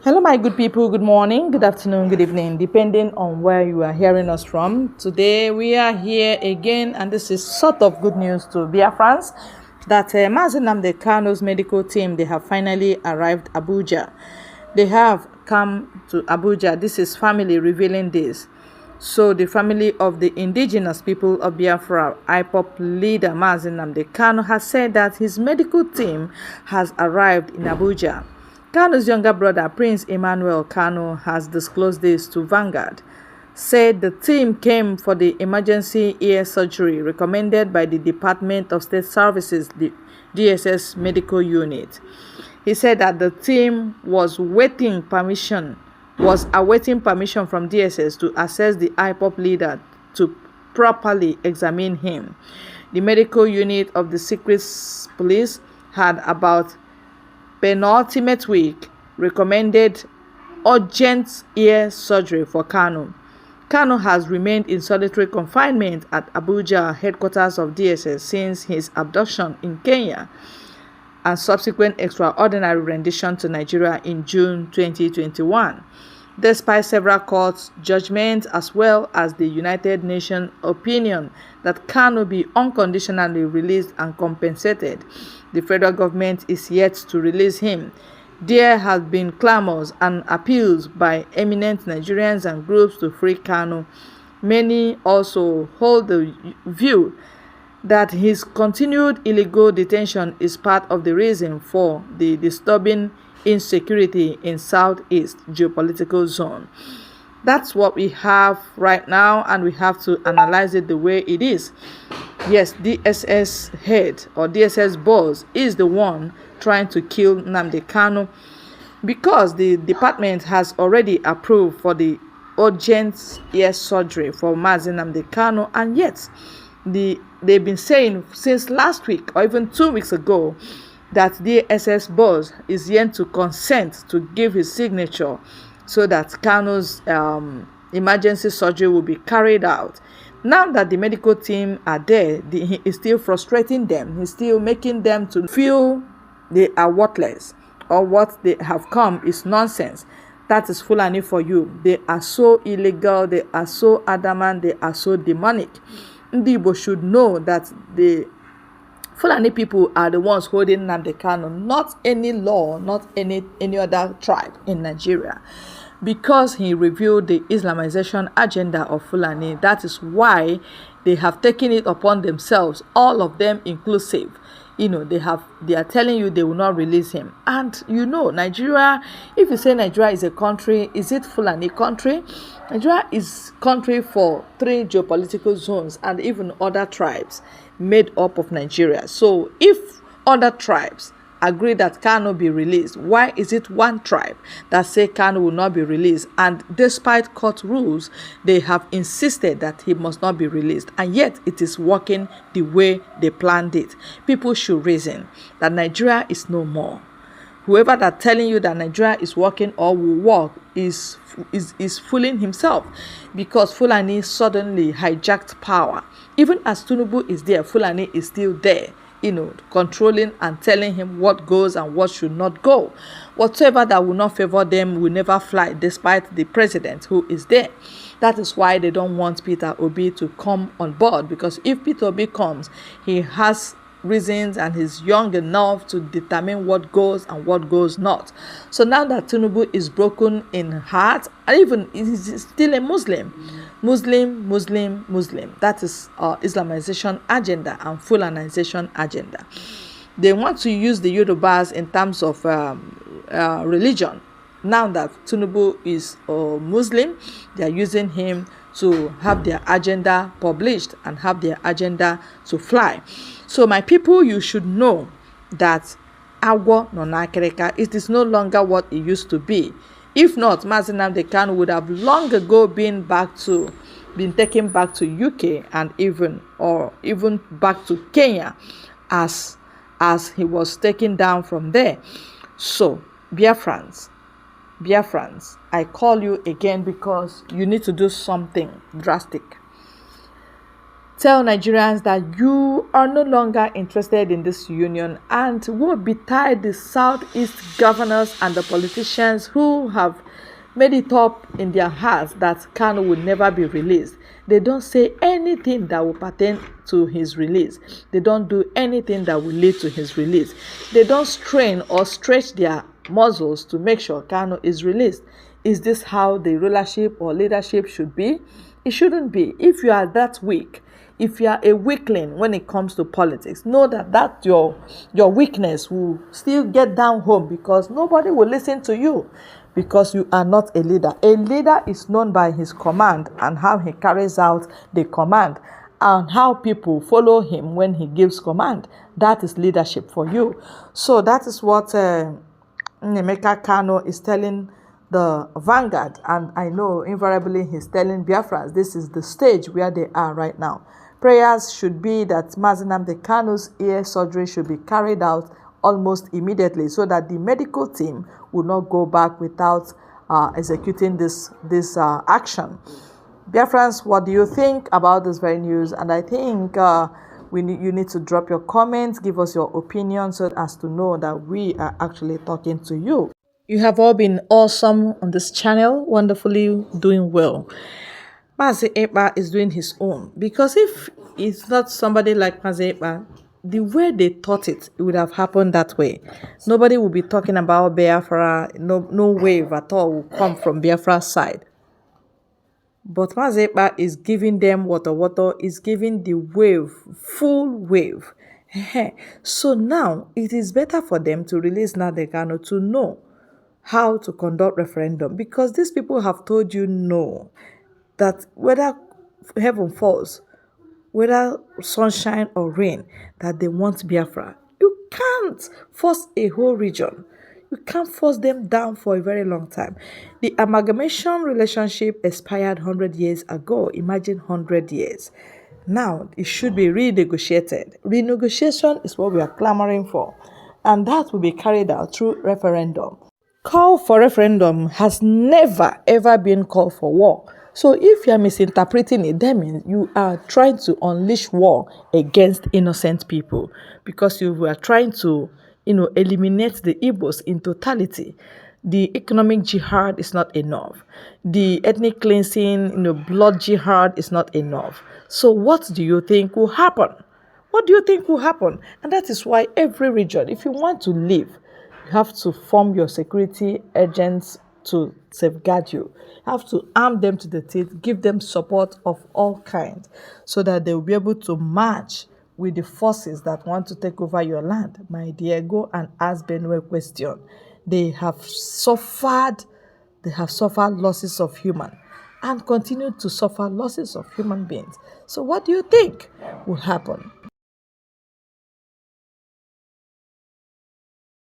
Hello, my good people. Good morning, good afternoon, good evening, depending on where you are hearing us from. Today, we are here again, and this is sort of good news to Biafrans that Nnamdi Kanu's medical team, they have finally arrived Abuja. They have come to Abuja. This is family revealing this. So the family of the indigenous people of Biafra, IPOP leader Nnamdi Kanu, has said that his medical team has arrived in Abuja. Kanu's younger brother, Prince Emmanuel Kanu, has disclosed this to Vanguard, said the team came for the emergency ear surgery recommended by the Department of State Services, the DSS medical unit. He said that the team was awaiting permission from DSS to assess the IPOP leader to properly examine him. The medical unit of the secret police had about penultimate week recommended urgent ear surgery for Kanu. Kanu has remained in solitary confinement at Abuja, headquarters of DSS, since his abduction in Kenya and subsequent extraordinary rendition to Nigeria in June 2021. Despite several court judgments as well as the United Nations opinion that Kanu be unconditionally released and compensated, the federal government is yet to release him. There have been clamors and appeals by eminent Nigerians and groups to free Kanu. Many also hold the view that his continued illegal detention is part of the reason for the disturbing insecurity in Southeast geopolitical zone. That's what we have right now, and we have to analyze it the way it is. Yes, DSS head or DSS boss is the one trying to kill Nnamdi Kanu, because the department has already approved for the urgent ear surgery for Nnamdi Kanu, and yet they've been saying since last week or even 2 weeks ago that the DSS boss is yet to consent to give his signature so that Kanu's emergency surgery will be carried out. Now that the medical team are there, he is still frustrating them. He's still making them to feel they are worthless, or what they have come is nonsense. That is Fulani for you. They are so illegal, they are so adamant, they are so demonic. Ndị Igbo should know that the Fulani people are the ones holding Nnamdi Kanu, not any law, not any other tribe in Nigeria, because he revealed the Islamization agenda of Fulani. That is why they have taken it upon themselves, all of them inclusive. They are telling you they will not release him. And Nigeria, if you say Nigeria is a country, is it Fulani country? Nigeria is country for 3 geopolitical zones and even other tribes made up of Nigeria. So if other tribes agree that Kanu be released, why is it one tribe that say Kanu will not be released? And despite court rules, they have insisted that he must not be released, and yet it is working the way they planned it. People should reason that Nigeria is no more. Whoever that telling you that Nigeria is working or will work is fooling himself, because Fulani suddenly hijacked power. Even as Tinubu is there, Fulani is still there, controlling and telling him what goes and what should not go. Whatever that will not favor them will never fly, despite the president who is there. That is why they don't want Peter Obi to come on board, because if Peter Obi comes, he has reasons and he's young enough to determine what goes and what goes not. So now that Tinubu is broken in heart, and even he's still a Muslim. That is Islamization agenda and Fulanization agenda. They want to use the Yorubas in terms of religion. Now that Tinubu is Muslim, they are using him to have their agenda published and have their agenda to fly. So my people, you should know that Agwo no Nakereka, it is no longer what it used to be. If not, Nnamdi Kanu would have long ago been taken back to UK and even back to Kenya as he was taken down from there. So Biafrans, I call you again because you need to do something drastic. tell Nigerians that you are no longer interested in this union and will betide the Southeast governors and the politicians who have made it up in their hearts that Kanu will never be released. They don't say anything that will pertain to his release. They don't do anything that will lead to his release. They don't strain or stretch their muscles to make sure Kanu is released. Is this how the rulership or leadership should be? It shouldn't be. If you are that weak, if you are a weakling when it comes to politics, know that your weakness will still get down home because nobody will listen to you because you are not a leader. A leader is known by his command and how he carries out the command and how people follow him when he gives command. That is leadership for you. So that is what Nnamdi Kanu is telling the Vanguard, and I know invariably he's telling Biafrans this is the stage where they are right now. Prayers should be that Nnamdi Kanu's ear surgery should be carried out almost immediately so that the medical team will not go back without executing this action. Biafrans, what do you think about this very news? And I think you need to drop your comments, give us your opinion so as to know that we are actually talking to you. You have all been awesome on this channel, wonderfully doing well. Mazi Ekpa is doing his own, because if it's not somebody like Mazi Ekpa, the way they thought it would have happened that way. Nobody will be talking about Biafra. No wave at all will come from Biafra's side. But Mazi Ekpa is giving them water is giving the wave, full wave. So now it is better for them to release Nnamdi Kanu to know how to conduct referendum, because these people have told you no, that whether heaven falls, whether sunshine or rain, that they want Biafra. You can't force a whole region. You can't force them down for a very long time. The amalgamation relationship expired 100 years ago. Imagine 100 years. Now, it should be renegotiated. Renegotiation is what we are clamoring for. And that will be carried out through referendum. Call for referendum has never ever been called for war. So if you are misinterpreting it, that means you are trying to unleash war against innocent people, because you are trying to, eliminate the Igbos in totality. The economic jihad is not enough. The ethnic cleansing, blood jihad is not enough. So what do you think will happen? What do you think will happen? And that is why every region, if you want to live, you have to form your security agents to safeguard you. You have to arm them to the teeth, give them support of all kinds, so that they will be able to march with the forces that want to take over your land. My dear, go and ask Benue question. They have suffered losses of human and continue to suffer losses of human beings. So what do you think will happen?